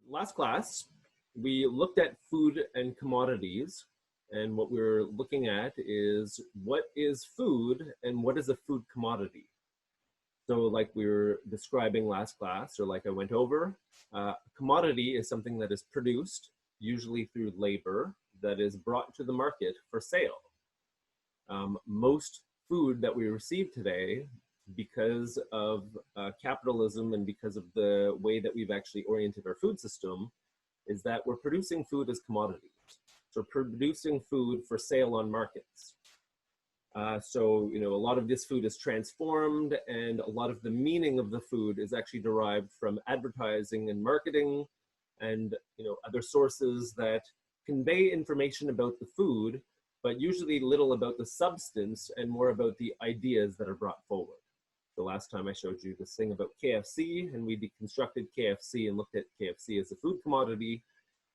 Last class, we looked at food and commodities, and what we're looking at is what is food and what is a food commodity. So like we were describing last class, or like I went over, commodity is something that is produced, usually through labor, that is brought to the market for sale. Most food that we receive today, because of capitalism and because of the way that we've actually oriented our food system, is that we're producing food as commodities. So producing food for sale on markets. So, a lot of this food is transformed, and a lot of the meaning of the food is actually derived from advertising and marketing and, other sources that convey information about the food, but usually little about the substance and more about the ideas that are brought forward. The last time I showed you this thing about KFC, and we deconstructed KFC and looked at KFC as a food commodity.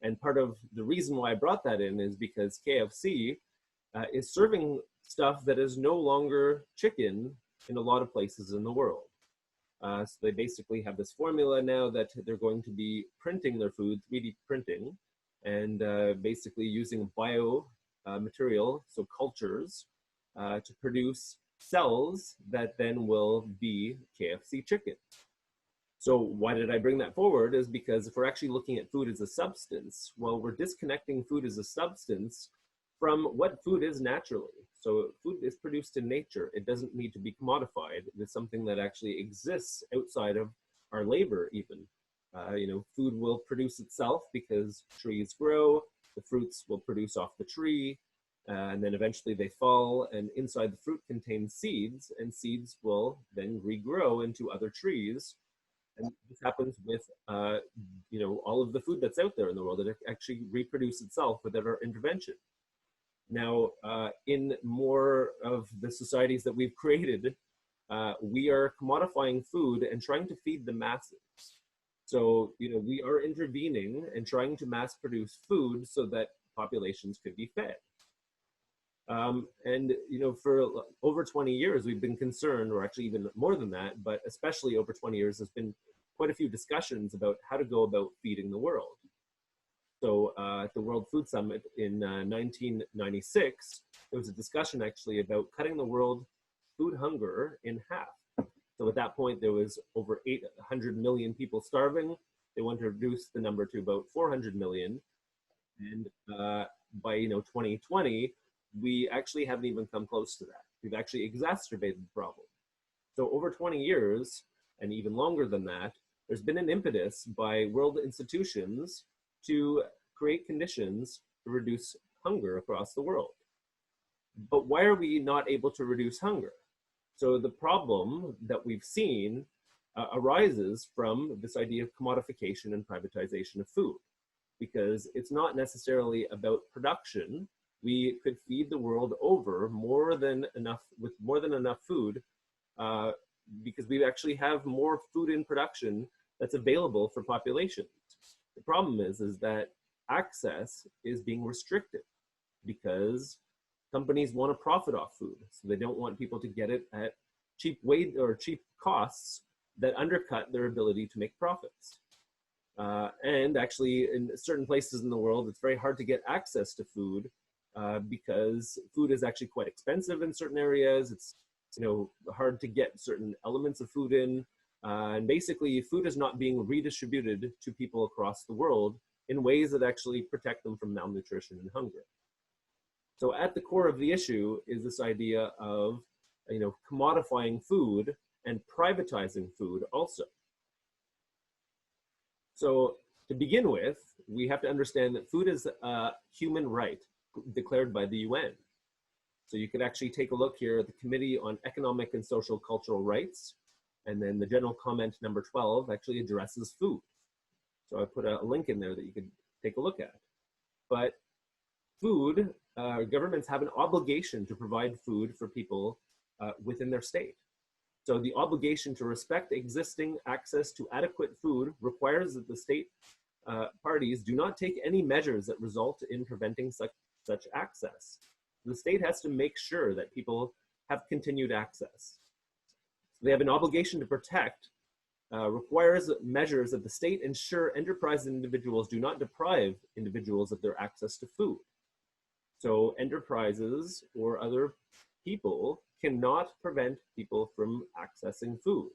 And part of the reason why I brought that in is because KFC is serving stuff that is no longer chicken in a lot of places in the world. So they basically have this formula now that they're going to be printing their food, 3D printing, and basically using bio material, so cultures, to produce cells that then will be KFC chicken. So why did I bring that forward is because if we're actually looking at food as a substance, well, we're disconnecting food as a substance from what food is naturally. So food is produced in nature. It doesn't need to be commodified. It's something that actually exists outside of our labor even. Food will produce itself because trees grow, the fruits will produce off the tree, and then eventually they fall, and inside the fruit contains seeds, and seeds will then regrow into other trees. And this happens with, all of the food that's out there in the world, that it actually reproduce itself without our intervention. Now, in more of the societies that we've created, we are commodifying food and trying to feed the masses. So, we are intervening and trying to mass produce food so that populations could be fed. For over 20 years, we've been concerned, or actually even more than that, but especially over 20 years, there's been quite a few discussions about how to go about feeding the world. So at the World Food Summit in 1996, there was a discussion actually about cutting the world food hunger in half. So at that point, there was over 800 million people starving. They wanted to reduce the number to about 400 million. And by 2020, we actually haven't even come close to that. We've actually exacerbated the problem. So over 20 years, and even longer than that, there's been an impetus by world institutions to create conditions to reduce hunger across the world. But why are we not able to reduce hunger? So the problem that we've seen arises from this idea of commodification and privatization of food, because it's not necessarily about production. We could feed the world over with more than enough food, because we actually have more food in production that's available for populations. The problem is that access is being restricted because companies want to profit off food. So they don't want people to get it at cheap wage or cheap costs that undercut their ability to make profits. And actually, in certain places in the world, it's very hard to get access to food because food is actually quite expensive in certain areas. It's hard to get certain elements of food in. And basically, food is not being redistributed to people across the world in ways that actually protect them from malnutrition and hunger. So at the core of the issue is this idea of, commodifying food and privatizing food also. So to begin with, we have to understand that food is a human right declared by the UN. So you could actually take a look here at the Committee on Economic and Social Cultural Rights, and then the general comment number 12 actually addresses food. So I put a link in there that you could take a look at. But food, governments have an obligation to provide food for people within their state. So the obligation to respect existing access to adequate food requires that the state parties do not take any measures that result in preventing such access. The state has to make sure that people have continued access. So they have an obligation to protect requires measures that the state ensure enterprise individuals do not deprive individuals of their access to food. So enterprises or other people cannot prevent people from accessing food.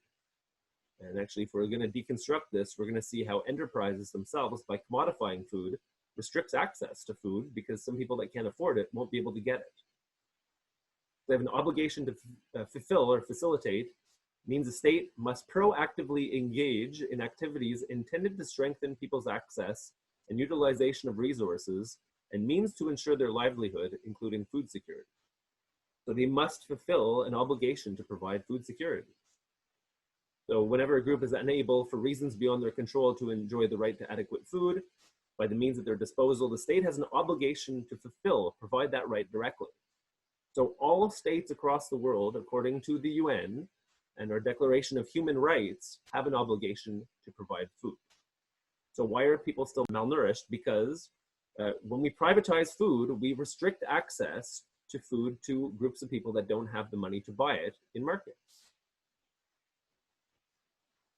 And actually, if we're going to deconstruct this, we're going to see how enterprises themselves, by commodifying food, restricts access to food because some people that can't afford it won't be able to get it. They have an obligation to fulfill or facilitate means the state must proactively engage in activities intended to strengthen people's access and utilization of resources and means to ensure their livelihood, including food security. So they must fulfill an obligation to provide food security. So whenever a group is unable, for reasons beyond their control, to enjoy the right to adequate food by the means at their disposal, the state has an obligation to provide that right directly. So all states across the world, according to the UN and our Declaration of Human Rights, have an obligation to provide food. So why are people still malnourished? Because when we privatize food, we restrict access to food to groups of people that don't have the money to buy it in markets.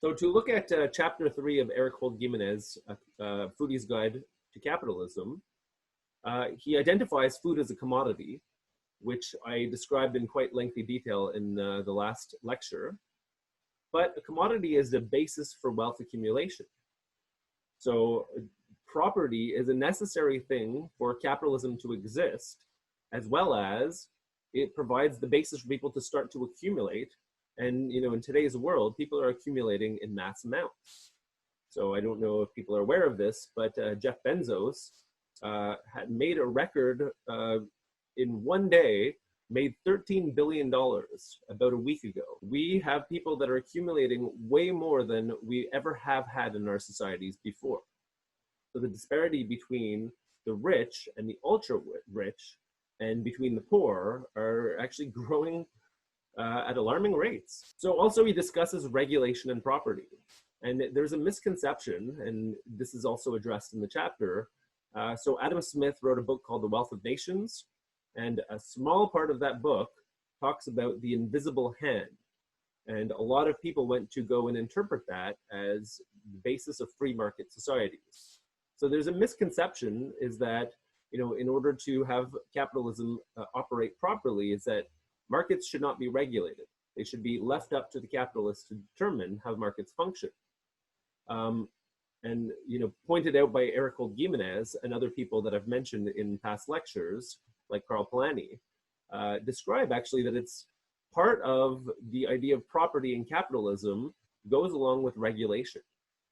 So to look at chapter 3 of Eric Holt Gimenez, Foodie's Guide to Capitalism, he identifies food as a commodity, which I described in quite lengthy detail in the last lecture. But a commodity is the basis for wealth accumulation. So property is a necessary thing for capitalism to exist, as well as it provides the basis for people to start to accumulate. And in today's world, people are accumulating in mass amounts. So I don't know if people are aware of this, but Jeff Bezos had made a record in one day, made $13 billion about a week ago. We have people that are accumulating way more than we ever have had in our societies before. So the disparity between the rich and the ultra rich and between the poor are actually growing at alarming rates. So also he discusses regulation and property. And there's a misconception, and this is also addressed in the chapter. So Adam Smith wrote a book called The Wealth of Nations. And a small part of that book talks about the invisible hand. And a lot of people went to go and interpret that as the basis of free market societies. So there's a misconception is that, in order to have capitalism operate properly, is that markets should not be regulated. They should be left up to the capitalists to determine how markets function. And, pointed out by Eric Holt Gimenez and other people that I've mentioned in past lectures, like Karl Polanyi, describe actually that it's part of the idea of property and capitalism goes along with regulation.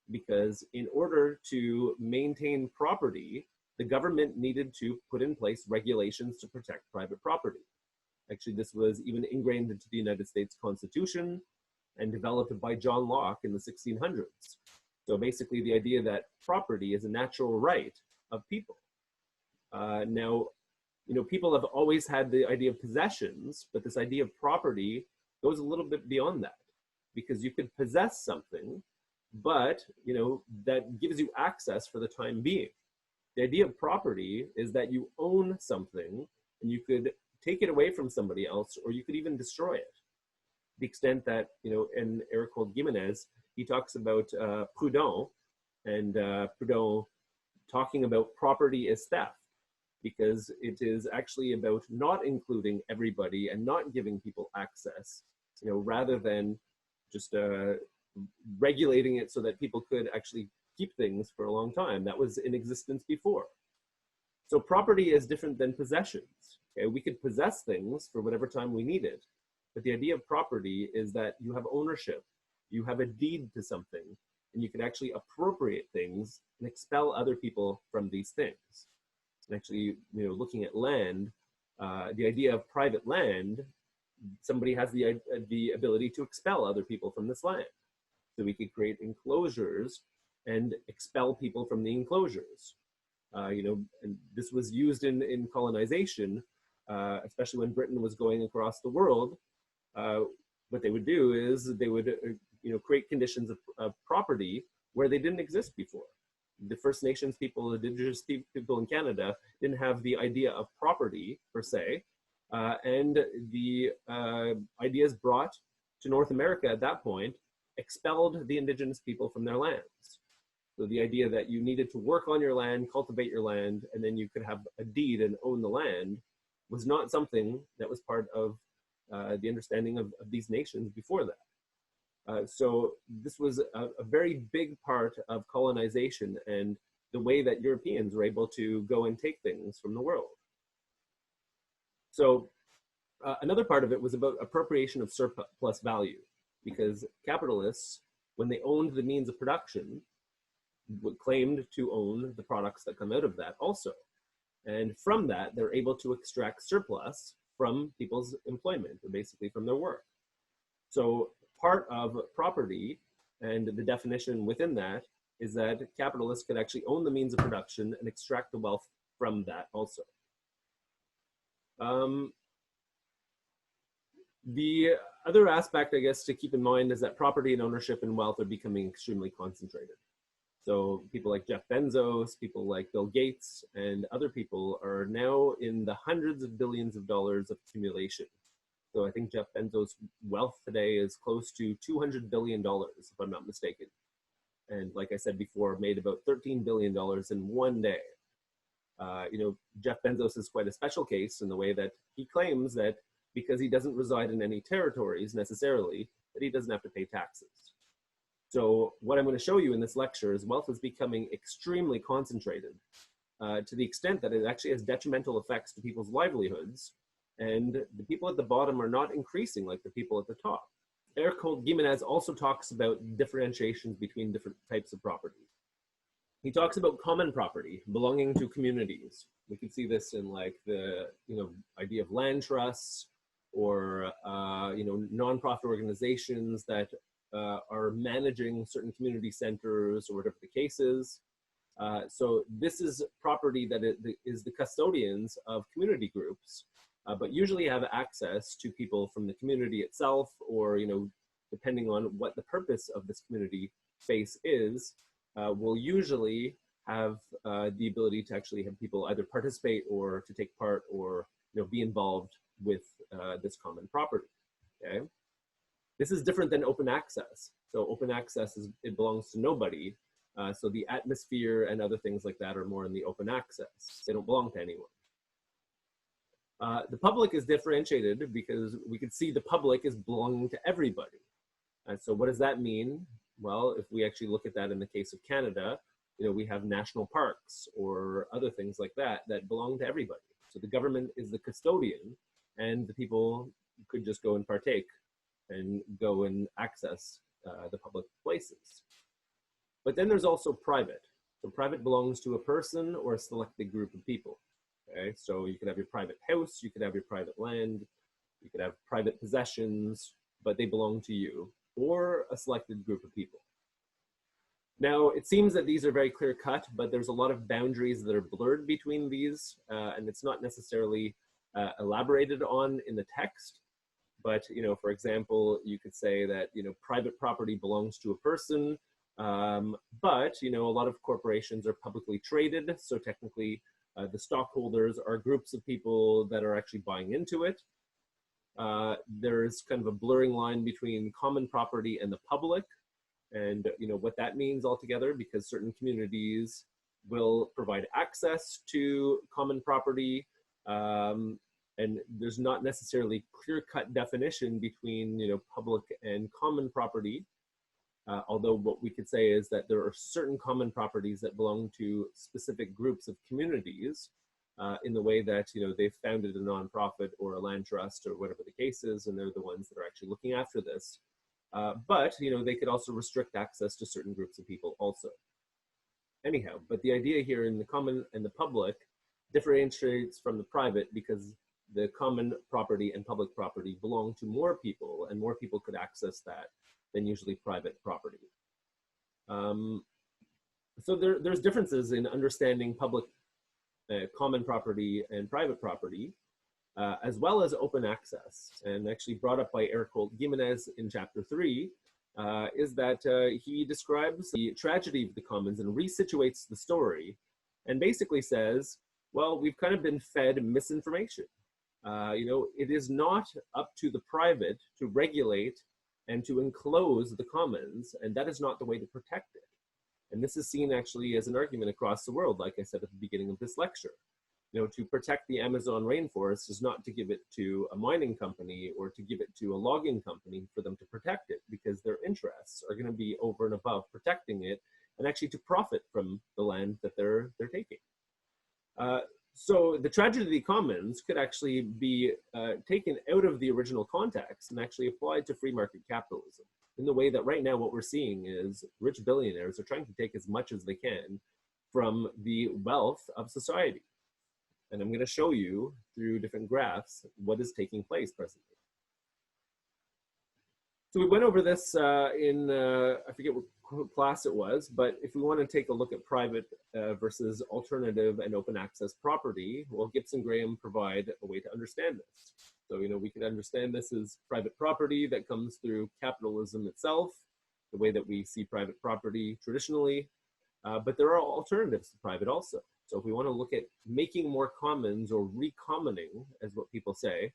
Because in order to maintain property, the government needed to put in place regulations to protect private property. Actually, this was even ingrained into the United States Constitution and developed by John Locke in the 1600s. So basically the idea that property is a natural right of people. Now, people have always had the idea of possessions, but this idea of property goes a little bit beyond that, because you could possess something, but, that gives you access for the time being. The idea of property is that you own something and you could take it away from somebody else, or you could even destroy it. The extent that, in Eric Holt Gimenez, he talks about Proudhon, and Proudhon talking about property as theft, because it is actually about not including everybody and not giving people access, rather than just regulating it so that people could actually keep things for a long time. That was in existence before. So property is different than possessions. Okay? We could possess things for whatever time we need it, but the idea of property is that you have ownership, you have a deed to something, and you can actually appropriate things and expel other people from these things. And actually, looking at land, the idea of private land, somebody has the ability to expel other people from this land. So we could create enclosures and expel people from the enclosures. And this was used in colonization, especially when Britain was going across the world. What they would do is they would, create conditions of property where they didn't exist before. The First Nations people, the Indigenous people in Canada didn't have the idea of property per se, and the ideas brought to North America at that point expelled the indigenous people from their lands. So the idea that you needed to work on your land, cultivate your land, and then you could have a deed and own the land was not something that was part of the understanding of these nations before that. So this was a very big part of colonization and the way that Europeans were able to go and take things from the world. So another part of it was about appropriation of surplus value, because capitalists, when they owned the means of production, claimed to own the products that come out of that also. And from that, they're able to extract surplus from people's employment, or basically from their work. So part of property and the definition within that is that capitalists could actually own the means of production and extract the wealth from that also. The other aspect, I guess, to keep in mind is that property and ownership and wealth are becoming extremely concentrated. So people like Jeff Bezos, people like Bill Gates, and other people are now in the hundreds of billions of dollars of accumulation. So I think Jeff Bezos' wealth today is close to $200 billion, if I'm not mistaken. And like I said before, made about $13 billion in one day. You know, Jeff Bezos is quite a special case in the way that he claims that because he doesn't reside in any territories necessarily, that he doesn't have to pay taxes. So what I'm going to show you in this lecture is wealth is becoming extremely concentrated to the extent that it actually has detrimental effects to people's livelihoods, and the people at the bottom are not increasing like the people at the top. Ercole Gimenez also talks about differentiations between different types of property. He talks about common property belonging to communities. We can see this in like the idea of land trusts, or nonprofit organizations that are managing certain community centers or whatever the case is. So this is property that is the custodians of community groups, but usually have access to people from the community itself, or depending on what the purpose of this community space is, will usually have the ability to actually have people either participate or to take part or be involved with this common property. Okay, this is different than open access. So open access it belongs to nobody. So the atmosphere and other things like that are more in the open access. They don't belong to anyone. The public is differentiated because we could see the public is belonging to everybody. So what does that mean? Well, if we actually look at that in the case of Canada, we have national parks or other things like that that belong to everybody. So the government is the custodian, and the people could just go and partake and go and access the public places. But then there's also private. So private belongs to a person or a selected group of people. Okay, so you could have your private house, you could have your private land, you could have private possessions, but they belong to you or a selected group of people. Now, it seems that these are very clear cut, but there's a lot of boundaries that are blurred between these, and it's not necessarily elaborated on in the text. But, for example, you could say that, private property belongs to a person, but, a lot of corporations are publicly traded. So technically, the stockholders are groups of people that are actually buying into it. There's kind of a blurring line between common property and the public, and what that means altogether, because certain communities will provide access to common property, and there's not necessarily clear-cut definition between public and common property. Although what we could say is that there are certain common properties that belong to specific groups of communities, in the way that they've founded a nonprofit or a land trust or whatever the case is, and they're the ones that are actually looking after this. But they could also restrict access to certain groups of people also. Anyhow, but the idea here in the common and the public differentiates from the private, because the common property and public property belong to more people, and more people could access that than usually private property. So there's differences in understanding public, common property and private property, as well as open access. And actually brought up by Ercole Gimenez in chapter 3, is that he describes the tragedy of the commons and resituates the story, and basically says, well, we've kind of been fed misinformation. It is not up to the private to regulate and to enclose the commons, and that is not the way to protect it. And this is seen actually as an argument across the world, like I said at the beginning of this lecture. You know, to protect the Amazon rainforest is not to give it to a mining company or to give it to a logging company for them to protect it, because their interests are going to be over and above protecting it and actually to profit from the land that they're taking. So the tragedy of the commons could actually be taken out of the original context and actually applied to free market capitalism, in the way that right now what we're seeing is rich billionaires are trying to take as much as they can from the wealth of society. And I'm going to show you through different graphs what is taking place presently. So we went over this in, I forget what class it was, but if we want to take a look at private versus alternative and open access property, well, Gibson Graham provide a way to understand this. So, you know, we could understand this as private property that comes through capitalism itself, the way that we see private property traditionally, but there are alternatives to private also. So if we want to look at making more commons, or recommoning, as what people say,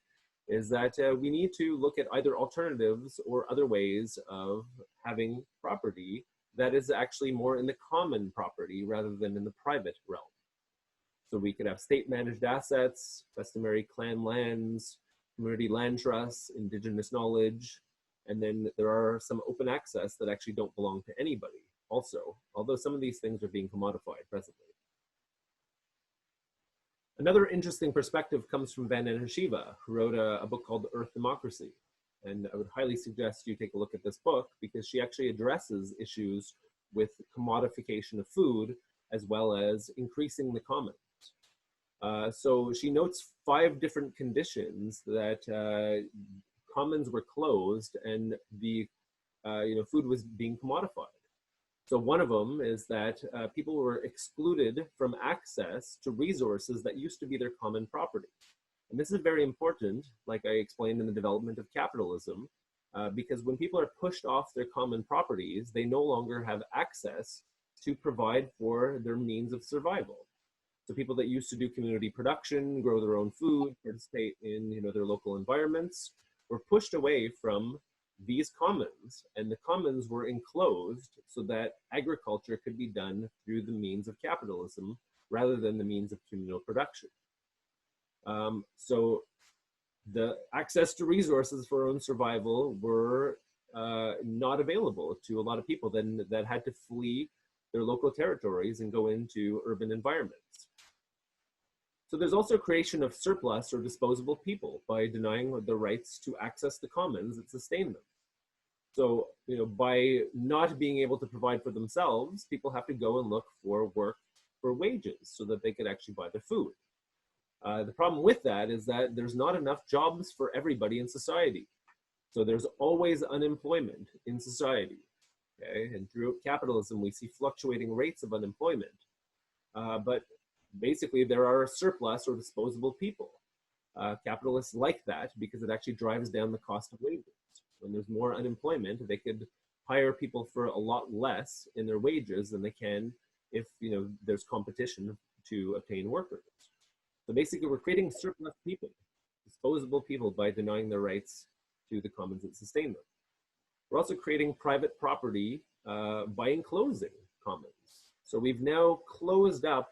is that we need to look at either alternatives or other ways of having property that is actually more in the common property rather than in the private realm. So we could have state-managed assets, customary clan lands, community land trusts, indigenous knowledge, and then there are some open access that actually don't belong to anybody also, although some of these things are being commodified presently. Another interesting perspective comes from Vandana Shiva, who wrote a book called Earth Democracy. And I would highly suggest you take a look at this book, because she actually addresses issues with commodification of food as well as increasing the commons. So she notes 5 different conditions that commons were closed and the food was being commodified. So one of them is that people were excluded from access to resources that used to be their common property. And this is very important, like I explained in the development of capitalism, because when people are pushed off their common properties, they no longer have access to provide for their means of survival. So people that used to do community production, grow their own food, participate in their local environments, were pushed away from these commons, and the commons were enclosed so that agriculture could be done through the means of capitalism rather than the means of communal production. So the access to resources for our own survival were not available to a lot of people that had to flee their local territories and go into urban environments. So there's also creation of surplus or disposable people by denying the rights to access the commons that sustain them. So, by not being able to provide for themselves, people have to go and look for work for wages so that they could actually buy their food. The problem with that is that there's not enough jobs for everybody in society. So there's always unemployment in society. Okay? And through capitalism, we see fluctuating rates of unemployment. But basically, there are surplus or disposable people. Capitalists like that because it actually drives down the cost of wages. When there's more unemployment, they could hire people for a lot less in their wages than they can if there's competition to obtain workers. So basically, we're creating surplus people, disposable people, by denying their rights to the commons that sustain them. We're also creating private property by enclosing commons. So we've now closed up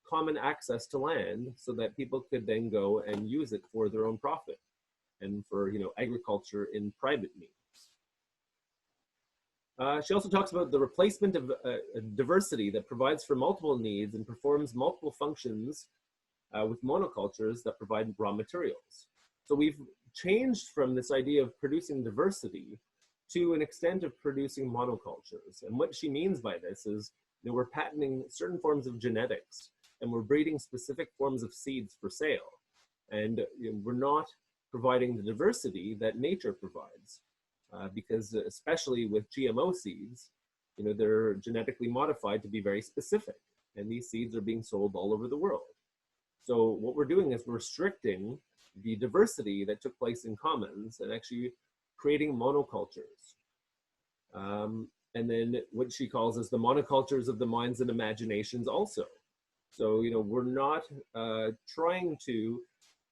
common access to land so that people could then go and use it for their own profit and for agriculture in private means. She also talks about the replacement of diversity that provides for multiple needs and performs multiple functions with monocultures that provide raw materials. So we've changed from this idea of producing diversity to an extent of producing monocultures. And what she means by this is we're patenting certain forms of genetics and we're breeding specific forms of seeds for sale. And we're not providing the diversity that nature provides, because especially with GMO seeds, they're genetically modified to be very specific, and these seeds are being sold all over the world. So what we're doing is we're restricting the diversity that took place in commons and actually creating monocultures. And then what she calls is the monocultures of the minds and imaginations also. So, we're not trying to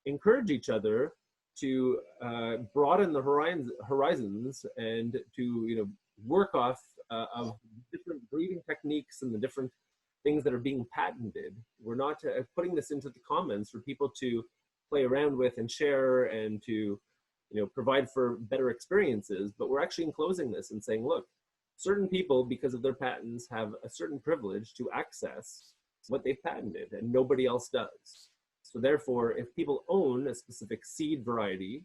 encourage each other to broaden the horizons and to work off of different breeding techniques and the different things that are being patented. We're not putting this into the commons for people to play around with and share and to provide for better experiences, but we're actually enclosing this and saying, look, certain people, because of their patents, have a certain privilege to access what they've patented and nobody else does. So therefore, if people own a specific seed variety,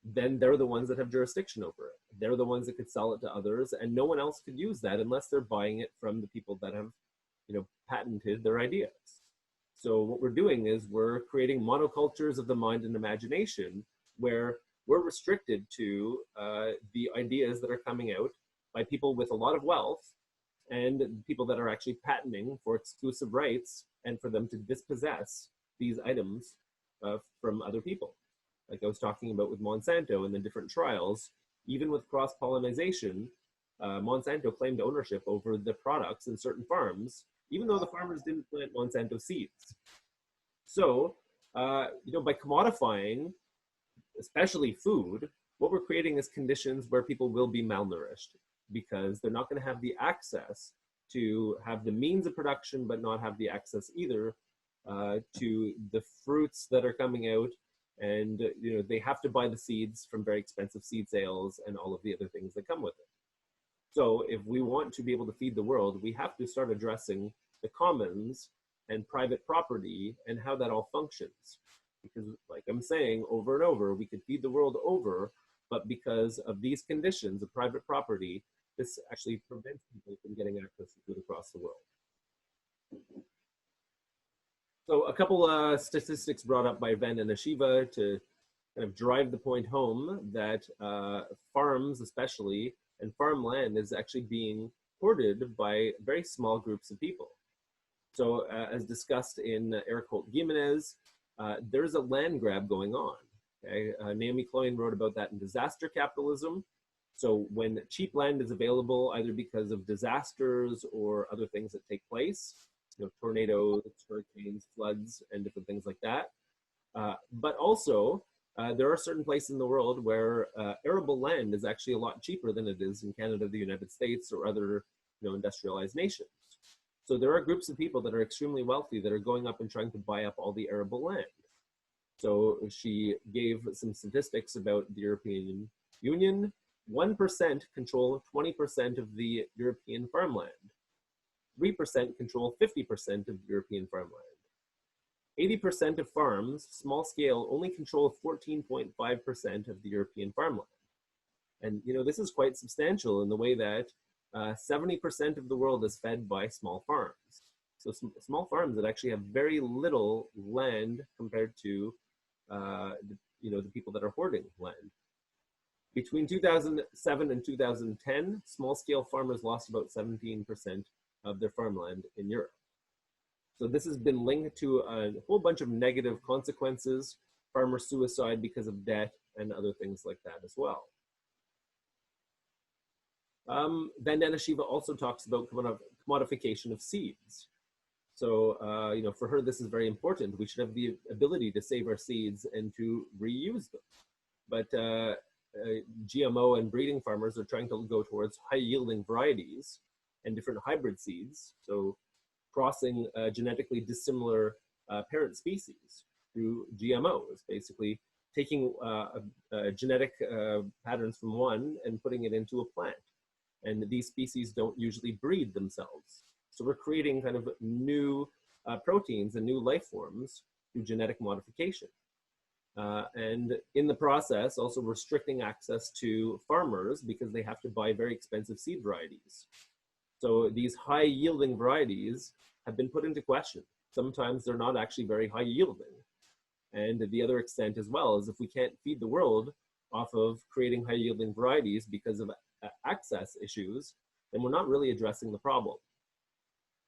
then they're the ones that have jurisdiction over it. They're the ones that could sell it to others, and no one else could use that unless they're buying it from the people that have patented their ideas. So what we're doing is we're creating monocultures of the mind and imagination where we're restricted to the ideas that are coming out by people with a lot of wealth and people that are actually patenting for exclusive rights and for them to dispossess these items from other people. Like I was talking about with Monsanto and the different trials, even with cross-pollination, Monsanto claimed ownership over the products in certain farms, even though the farmers didn't plant Monsanto seeds. So, by commodifying, especially food, what we're creating is conditions where people will be malnourished because they're not going to have the access to have the means of production, but not have the access either to the fruits that are coming out. And they have to buy the seeds from very expensive seed sales and all of the other things that come with it. So if we want to be able to feed the world, we have to start addressing the commons and private property and how that all functions. Because like I'm saying over and over, we could feed the world over, but because of these conditions of private property, this actually prevents people from getting access to food across the world. So a couple statistics brought up by Venn and Ashiva to kind of drive the point home that farms especially and farmland is actually being hoarded by very small groups of people. So as discussed in Eric Holt Gimenez, there's a land grab going on. Okay? Naomi Klein wrote about that in Disaster Capitalism. So when cheap land is available, either because of disasters or other things that take place, tornadoes, hurricanes, floods, and different things like that. But also, there are certain places in the world where arable land is actually a lot cheaper than it is in Canada, the United States, or other industrialized nations. So there are groups of people that are extremely wealthy that are going up and trying to buy up all the arable land. So she gave some statistics about the European Union. 1% control 20% of the European farmland. 3% control 50% of European farmland. 80% of farms, small scale, only control 14.5% of the European farmland. And this is quite substantial in the way that 70% of the world is fed by small farms. So small farms that actually have very little land compared to the people that are hoarding land. Between 2007 and 2010, small scale farmers lost about 17% of their farmland in Europe. So this has been linked to a whole bunch of negative consequences, farmer suicide because of debt and other things like that as well. Vandana Shiva also talks about commodification of seeds. So, for her, this is very important. We should have the ability to save our seeds and to reuse them. But GMO and breeding farmers are trying to go towards high yielding varieties and different hybrid seeds. So crossing genetically dissimilar parent species through GMOs, basically taking genetic patterns from one and putting it into a plant. And these species don't usually breed themselves. So we're creating kind of new proteins and new life forms through genetic modification. And in the process, also restricting access to farmers because they have to buy very expensive seed varieties. So these high yielding varieties have been put into question. Sometimes they're not actually very high yielding. And the other extent as well is if we can't feed the world off of creating high yielding varieties because of access issues, then we're not really addressing the problem.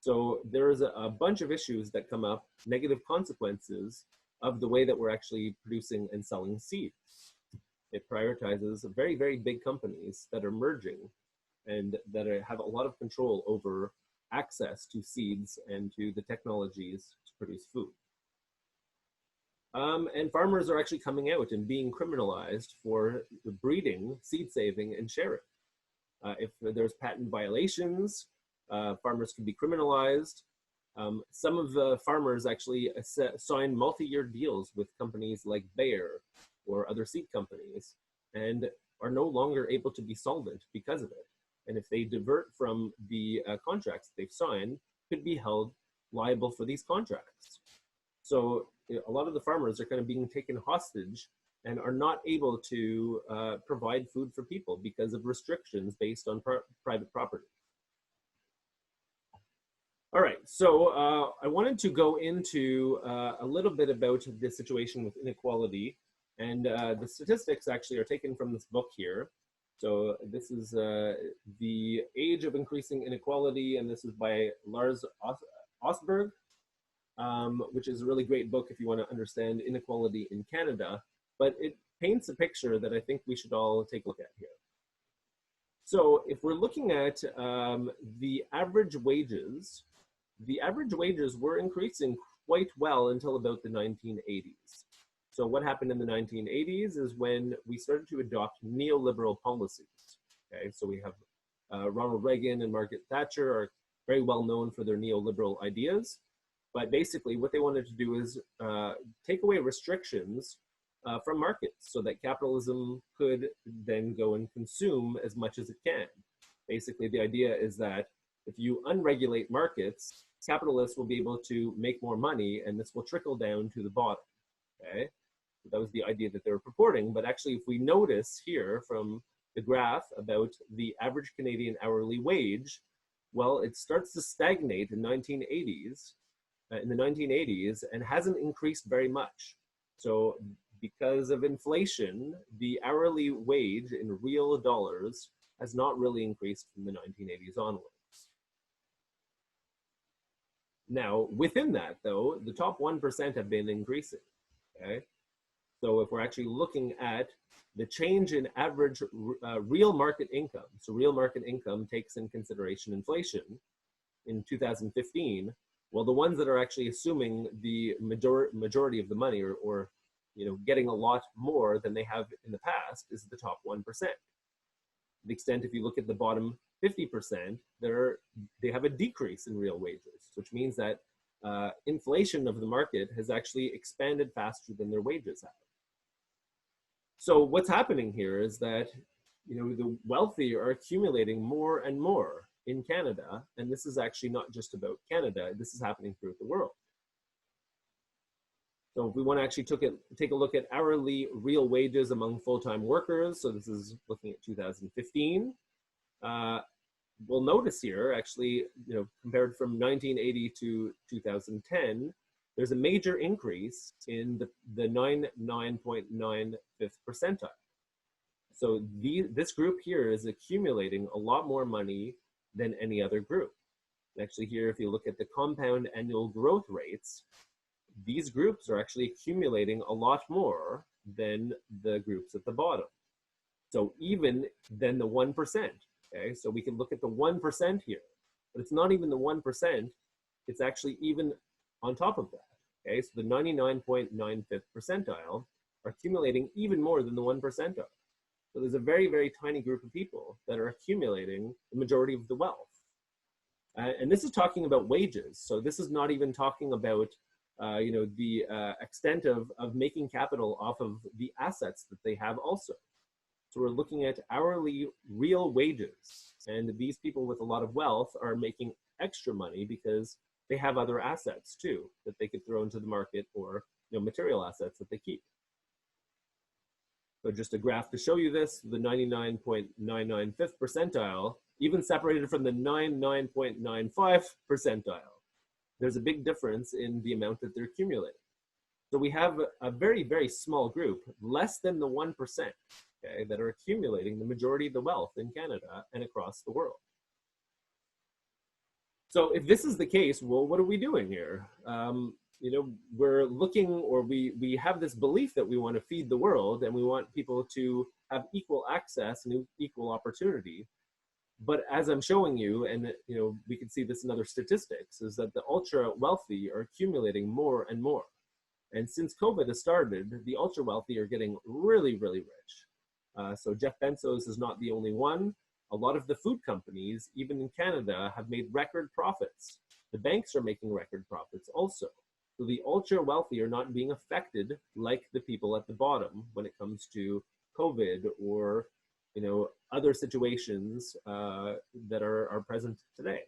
So there's a bunch of issues that come up, negative consequences of the way that we're actually producing and selling seeds. It prioritizes very, very big companies that are merging and that have a lot of control over access to seeds and to the technologies to produce food. And farmers are actually coming out and being criminalized for breeding, seed saving, and sharing. If there's patent violations, farmers can be criminalized. Some of the farmers actually sign multi-year deals with companies like Bayer or other seed companies and are no longer able to be solvent because of it. And if they divert from the contracts they've signed, could be held liable for these contracts. So a lot of the farmers are kind of being taken hostage and are not able to provide food for people because of restrictions based on private property. All right, so I wanted to go into a little bit about the situation with inequality, and the statistics actually are taken from this book here. So this is The Age of Increasing Inequality, and this is by Lars Osberg, which is a really great book if you want to understand inequality in Canada, but it paints a picture that I think we should all take a look at here. So if we're looking at the average wages were increasing quite well until about the 1980s. So what happened in the 1980s is when we started to adopt neoliberal policies. Okay, so we have Ronald Reagan and Margaret Thatcher are very well known for their neoliberal ideas. But basically what they wanted to do is take away restrictions from markets so that capitalism could then go and consume as much as it can. Basically, the idea is that if you unregulate markets, capitalists will be able to make more money and this will trickle down to the bottom, okay? So that was the idea that they were purporting, but actually if we notice here from the graph about the average Canadian hourly wage, well, it starts to stagnate in the 1980s and hasn't increased very much. So because of inflation, the hourly wage in real dollars has not really increased from the 1980s onwards. Now, within that, though, the top 1% have been increasing, okay? So if we're actually looking at the change in average real market income, so real market income takes in consideration inflation in 2015, well, the ones that are actually assuming the majority of the money or getting a lot more than they have in the past is the top 1%. To the extent if you look at the bottom 50%, they have a decrease in real wages, which means that inflation of the market has actually expanded faster than their wages have. So what's happening here is that the wealthy are accumulating more and more in Canada, and this is actually not just about Canada, this is happening throughout the world. So if we want to actually take a look at hourly real wages among full-time workers, so this is looking at 2015, we'll notice here actually, compared from 1980 to 2010, there's a major increase in the 99.95th percentile. So this group here is accumulating a lot more money than any other group. Actually here, if you look at the compound annual growth rates, these groups are actually accumulating a lot more than the groups at the bottom. So even than the 1%, okay? So we can look at the 1% here, but it's not even the 1%, it's actually even on top of that, okay? So the 99.95th percentile are accumulating even more than the 1 percentile. So there's a very, very tiny group of people that are accumulating the majority of the wealth. And this is talking about wages. So this is not even talking about the extent of making capital off of the assets that they have also. So we're looking at hourly real wages. And these people with a lot of wealth are making extra money because they have other assets too that they could throw into the market, or material assets that they keep. So just a graph to show you this, the 99.995th percentile, even separated from the 99.95 percentile, there's a big difference in the amount that they're accumulating. So we have a very, very small group, less than the 1%, okay, that are accumulating the majority of the wealth in Canada and across the world. So if this is the case, well, what are we doing here? We're looking, or we have this belief that we want to feed the world and we want people to have equal access and equal opportunity. But as I'm showing you, and we can see this in other statistics, is that the ultra wealthy are accumulating more and more. And since COVID has started, the ultra wealthy are getting really, really rich. So Jeff Bezos is not the only one. A lot of the food companies, even in Canada, have made record profits. The banks are making record profits also. So the ultra wealthy are not being affected like the people at the bottom when it comes to COVID or other situations that are present today.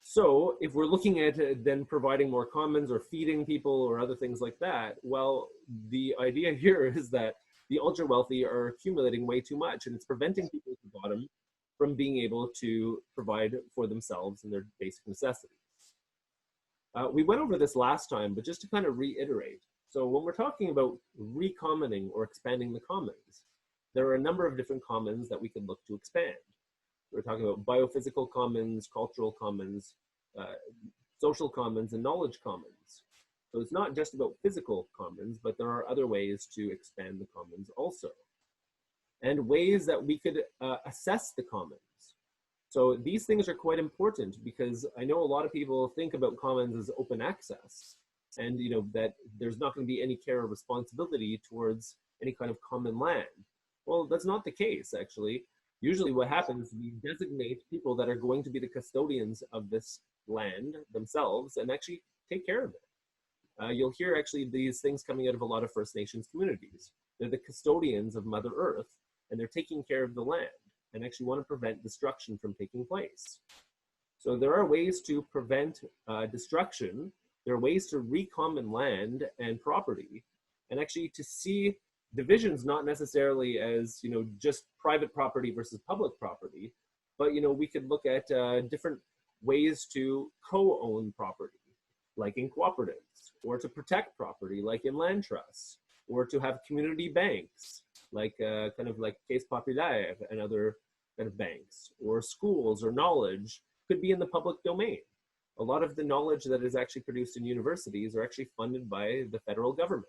So if we're looking at then providing more commons or feeding people or other things like that, well, the idea here is that the ultra wealthy are accumulating way too much, and it's preventing people at the bottom from being able to provide for themselves and their basic necessities. We went over this last time, but just to kind of reiterate. So when we're talking about recommoning or expanding the commons, there are a number of different commons that we can look to expand. We're talking about biophysical commons, cultural commons, social commons, and knowledge commons. So it's not just about physical commons, but there are other ways to expand the commons also. And ways that we could assess the commons. So these things are quite important because I know a lot of people think about commons as open access and that there's not going to be any care or responsibility towards any kind of common land. Well, that's not the case, actually. Usually what happens, we designate people that are going to be the custodians of this land themselves and actually take care of it. You'll hear actually these things coming out of a lot of First Nations communities. They're the custodians of Mother Earth, and they're taking care of the land and actually want to prevent destruction from taking place. So there are ways to prevent destruction. There are ways to recommon land and property, and actually to see divisions not necessarily as just private property versus public property, but we could look at different ways to co-own property, like in cooperatives, or to protect property, like in land trusts, or to have community banks, like kind of like Caisse Populaire and other kind of banks, or schools or knowledge could be in the public domain. A lot of the knowledge that is actually produced in universities are actually funded by the federal government.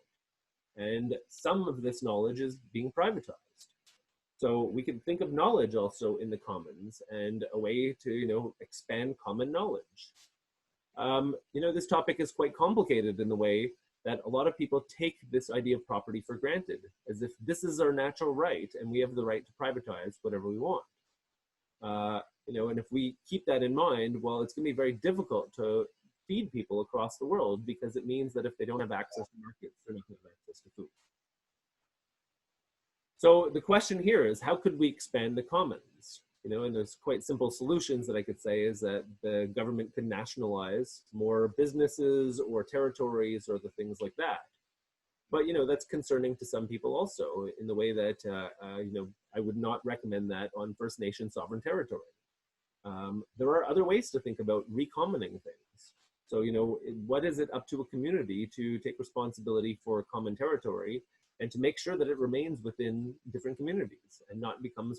And some of this knowledge is being privatized. So we can think of knowledge also in the commons and a way to, expand common knowledge. This topic is quite complicated in the way that a lot of people take this idea of property for granted, as if this is our natural right and we have the right to privatize whatever we want. And if we keep that in mind, well, it's going to be very difficult to feed people across the world because it means that if they don't have access to markets, they're not going to have access to food. So the question here is, how could we expand the commons? And there's quite simple solutions that I could say is that the government can nationalize more businesses or territories or the things like that. But, that's concerning to some people also in the way that, I would not recommend that on First Nation sovereign territory. There are other ways to think about recommoning things. So, what is it up to a community to take responsibility for common territory and to make sure that it remains within different communities and not become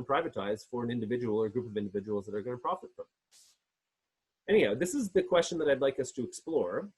privatized for an individual or a group of individuals that are going to profit from it. Anyhow, this is the question that I'd like us to explore.